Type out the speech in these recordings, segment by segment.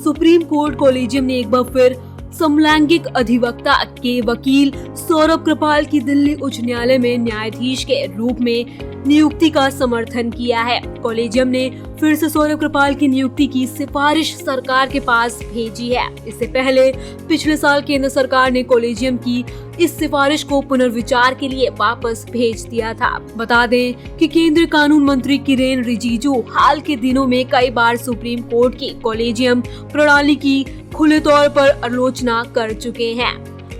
Supreme court collegium ने एक बार फिर समलैंगिक अधिवक्ता के वकील सौरभ कृपाल की दिल्ली उच्च न्यायालय में न्यायाधीश के रूप में नियुक्ति का समर्थन किया है। कॉलेजियम ने फिर से सौरभ कृपाल की नियुक्ति की सिफारिश सरकार के पास भेजी है। इससे पहले पिछले साल केंद्र सरकार ने कॉलेजियम की इस सिफारिश को पुनर्विचार के लिए वापस भेज दिया था। बता दें कि केंद्रीय कानून मंत्री किरेन रिजिजू हाल के दिनों में कई बार सुप्रीम कोर्ट की कॉलेजियम प्रणाली की खुले तौर पर आलोचना कर चुके हैं।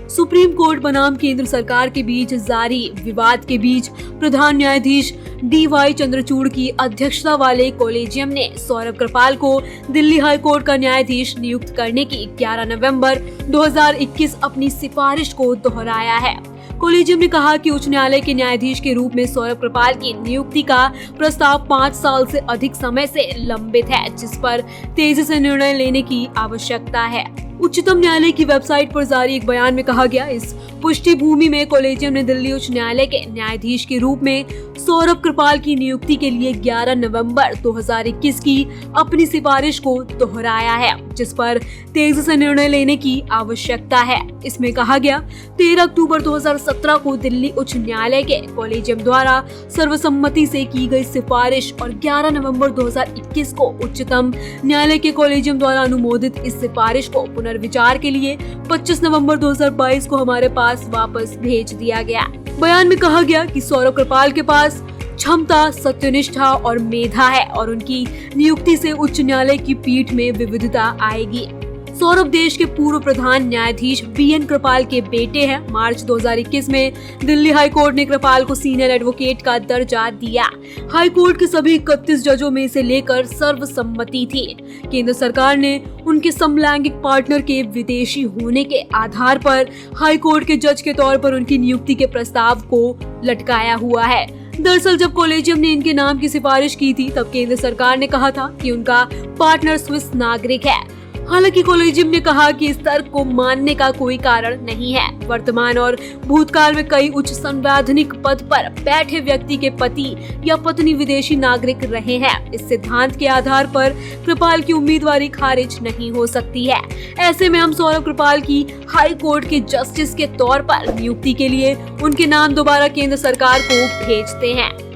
सुप्रीम कोर्ट बनाम केंद्र सरकार के बीच जारी विवाद के बीच प्रधान न्यायाधीश DY चंद्रचूड़ की अध्यक्षता वाले कॉलेजियम ने सौरभ कृपाल को दिल्ली हाई कोर्ट का न्यायाधीश नियुक्त करने की 11 नवंबर 2021 अपनी सिफारिश को दोहराया है। कॉलेजियम ने कहा कि उच्च न्यायालय के न्यायाधीश के रूप में सौरभ कृपाल की नियुक्ति का प्रस्ताव 5 साल से अधिक समय से लंबित है, जिस पर तेजी से निर्णय लेने की आवश्यकता है। उच्चतम न्यायालय की वेबसाइट पर जारी एक बयान में कहा गया, इस पुष्टि भूमि में कॉलेजियम ने दिल्ली उच्च न्यायालय के न्यायाधीश के रूप में सौरभ कृपाल की नियुक्ति के लिए 11 नवंबर 2021 की अपनी सिफारिश को दोहराया है, जिस पर तेजी से निर्णय लेने की आवश्यकता है। इसमें कहा गया 13 अक्टूबर 2017 को दिल्ली उच्च न्यायालय के कॉलेजियम द्वारा सर्वसम्मति से की गई सिफारिश और 11 नवंबर 2021 को उच्चतम न्यायालय के कॉलेजियम द्वारा अनुमोदित इस सिफारिश को पुनर्विचार के लिए 25 नवंबर 2022 को हमारे पास वापस भेज दिया गया। बयान में कहा गया कि सौरभ कृपाल के पास क्षमता, सत्यनिष्ठा और मेधा है और उनकी नियुक्ति से उच्च न्यायालय की पीठ में विविधता आएगी। सौरभ देश के पूर्व प्रधान न्यायाधीश BN कृपाल के बेटे हैं। मार्च 2021 में दिल्ली हाई कोर्ट ने कृपाल को सीनियर एडवोकेट का दर्जा दिया। हाई कोर्ट के सभी 31 जजों में से लेकर सर्वसम्मति थी। केंद्र सरकार ने उनके समलैंगिक पार्टनर के विदेशी होने के आधार पर हाई कोर्ट के जज के तौर पर उनकी नियुक्ति के प्रस्ताव को लटकाया हुआ है। दरअसल जब कॉलेजियम ने इनके नाम की सिफारिश की थी, तब केंद्र सरकार ने कहा था कि उनका पार्टनर स्विस नागरिक है। हालांकि कॉलेजियम ने कहा कि इस तर्क को मानने का कोई कारण नहीं है। वर्तमान और भूतकाल में कई उच्च संवैधानिक पद पर बैठे व्यक्ति के पति या पत्नी विदेशी नागरिक रहे हैं। इस सिद्धांत के आधार पर कृपाल की उम्मीदवारी खारिज नहीं हो सकती है। ऐसे में हम सौरभ कृपाल की हाई कोर्ट के जस्टिस के तौर पर नियुक्ति के लिए उनके नाम दोबारा केंद्र सरकार को भेजते हैं।